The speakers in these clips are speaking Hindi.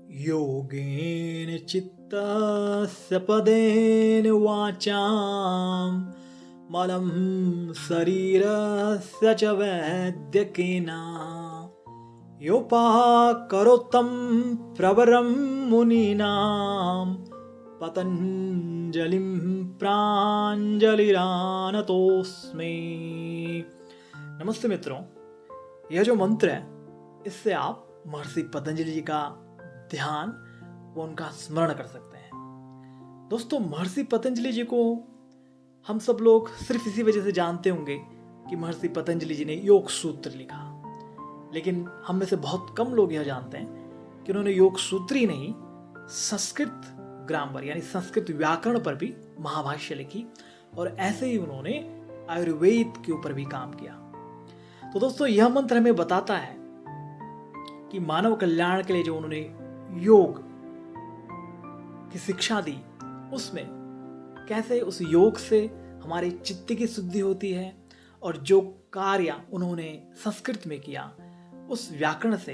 योगेन चित्तस्य पदेन वाचां मलं शरीरस्य च वैद्यकेन योपाकरोत्तं प्रवरं मुनीनां पतंजलिं प्राञ्जलिरानतोस्मि। नमस्ते मित्रों, यह जो मंत्र है इससे आप महर्षि पतंजलि जी का ध्यान व उनका स्मरण कर सकते हैं। दोस्तों, महर्षि पतंजलि जी को हम सब लोग सिर्फ इसी वजह से जानते होंगे कि महर्षि पतंजलि जी ने योग सूत्र लिखा, लेकिन हम में से बहुत कम लोग यह जानते हैं कि उन्होंने योग सूत्र ही नहीं, संस्कृत ग्रामर यानी संस्कृत व्याकरण पर भी महाभाष्य लिखी और ऐसे ही उन्होंने आयुर्वेद के ऊपर भी काम किया। तो दोस्तों, यह मंत्र हमें बताता है कि मानव कल्याण के लिए जो उन्होंने योग की शिक्षा दी, उसमें कैसे उस योग से हमारे चित्त की शुद्धि होती है और जो कार्य उन्होंने संस्कृत में किया उस व्याकरण से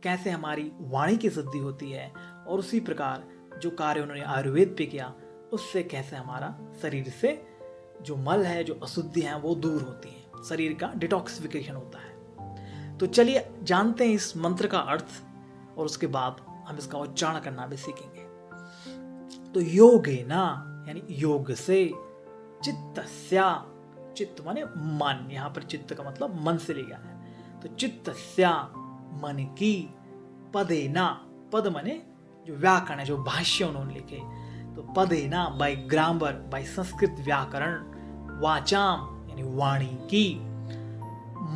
कैसे हमारी वाणी की शुद्धि होती है, और उसी प्रकार जो कार्य उन्होंने आयुर्वेद पे किया उससे कैसे हमारा शरीर से जो मल है, जो अशुद्धि है, वो दूर होती है, शरीर का डिटॉक्सिफिकेशन होता है। तो चलिए जानते हैं इस मंत्र का अर्थ और उसके बाद हम इसका उच्चारण करना भी सीखेंगे। तो योगेना यानी योग से, चित्तस्या, चित्त माने मन, यहाँ पर चित्त का मतलब मन से लिया है, तो चित्तस्या मन की, पदेना, पद माने जो व्याकरण है, जो भाष्य उन्होंने लिखे, तो पदेना बाय ग्रामर, बाय संस्कृत व्याकरण, वाचाम यानी वाणी की,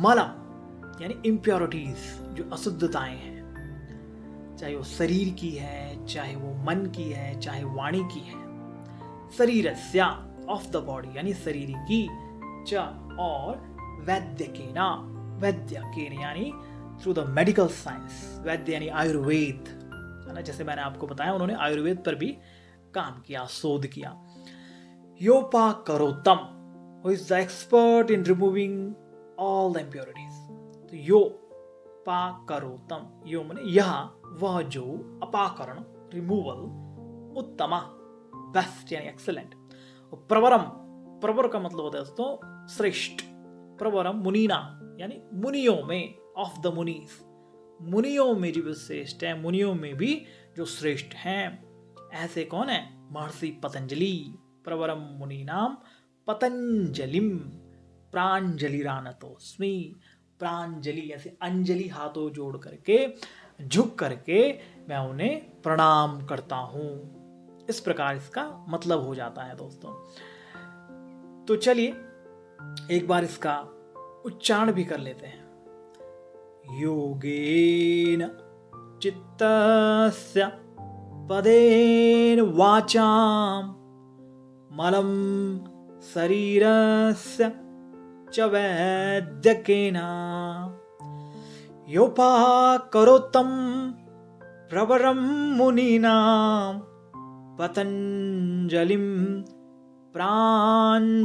मलम यानी इम्प्योरिटीज जो अशुद्धताएं हैं, चाहे वो शरीर की है, चाहे वो मन की है, चाहे वाणी की है, शरीरस्या ऑफ द बॉडी यानी शरीर की, च और वैद्यकेना, वैद्यकेन यानी थ्रू द मेडिकल साइंस, वैद्य यानी आयुर्वेद है ना, जैसे मैंने आपको बताया उन्होंने आयुर्वेद पर भी काम किया, शोध किया। योपाकरोत्तम, who is the expert in removing all the impurities. तो यो पाकरोत्तम, यो माने यह वह जो, अपाकरण रिमूवल, उत्तमा बेस्ट यानी एक्सेलेंट, और प्रवरम, प्रवर का मतलब होता है दोस्तों श्रेष्ठ, प्रवरम मुनीना यानी मुनियों में, ऑफ द मुनीज, मुनियों में जो श्रेष्ठ है, मुनियों में भी जो श्रेष्ठ हैं, ऐसे कौन है? महर्षि पतंजलि। प्रवरम मुनीनाम पतंजलिम प्राञ्जलिरानतोस्मि। प्रांजलि ऐसे अंजलि हाथों जोड़ करके, झुक करके मैं उन्हें प्रणाम करता हूं। इस प्रकार इसका मतलब हो जाता है दोस्तों। तो चलिए एक बार इसका उच्चारण भी कर लेते हैं। योगेन चित्तस्य पदेन वाचां मलं शरीरस्य च वैद्यकेन योपाकरोत्तं प्रवरं मुनीनां पतंजलिं प्राञ्जलिरानतोस्मि।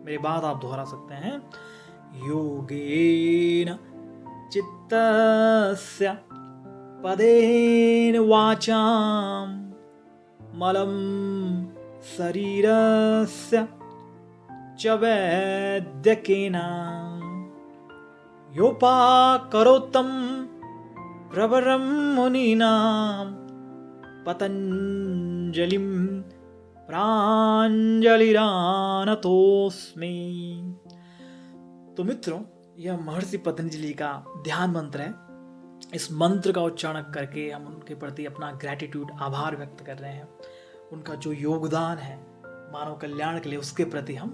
मेरे बाद आप दोहरा सकते हैं। योगेन चित्तस्य पदेन वाचां मलं शरीरस्य च वैद्यकेन योपाकरोत्तं प्रवरं मुनीनां पतंजलिं प्राञ्जलिरानतोस्मि। तो मित्रों, यह महर्षि पतंजलि का ध्यान मंत्र है। इस मंत्र का उच्चारण करके हम उनके प्रति अपना ग्रैटिट्यूड, आभार व्यक्त कर रहे हैं। उनका जो योगदान है मानव कल्याण के लिए, उसके प्रति हम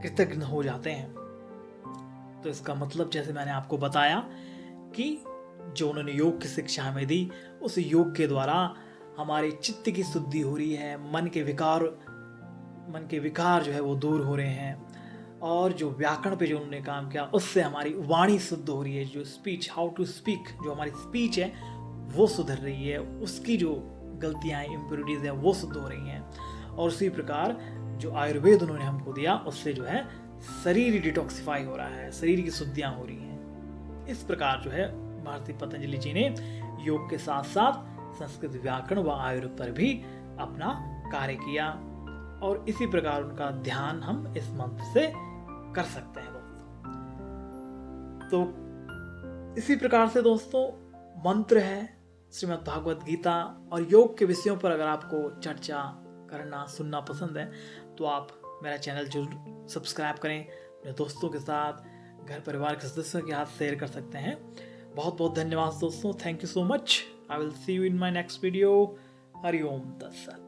कृतज्ञ हो जाते हैं। तो इसका मतलब जैसे मैंने आपको बताया कि जो उन्होंने योग की शिक्षा हमें दी, उस योग के द्वारा हमारे चित्त की शुद्धि हो रही है, मन के विकार जो है वो दूर हो रहे हैं, और जो व्याकरण पे जो उन्होंने काम किया उससे हमारी वाणी शुद्ध हो रही है। जो स्पीच, हाउ टू स्पीक, जो हमारी स्पीच है वो सुधर रही है, उसकी जो गलतियाँ हैं, इम्प्योरिटीज हैं, वो शुद्ध हो रही हैं। और उसी प्रकार जो आयुर्वेद उन्होंने हमको दिया उससे जो है शरीर डिटॉक्सिफाई हो रहा है, शरीर की शुद्धियाँ हो रही हैं। इस प्रकार जो है महर्षि पतंजलि जी ने योग के साथ साथ संस्कृत व्याकरण व आयुर्वेद पर भी अपना कार्य किया, और इसी प्रकार उनका ध्यान हम इस मंत्र से कर सकते हैं दोस्तों। तो इसी प्रकार से दोस्तों मंत्र है, श्रीमद् भागवत गीता और योग के विषयों पर अगर आपको चर्चा करना सुनना पसंद है तो आप मेरा चैनल जरूर सब्सक्राइब करें, अपने दोस्तों के साथ, घर परिवार के सदस्यों के साथ शेयर कर सकते हैं। बहुत बहुत धन्यवाद दोस्तों, thank you so much. I will see you in my next video. हरि ओम तत्सत।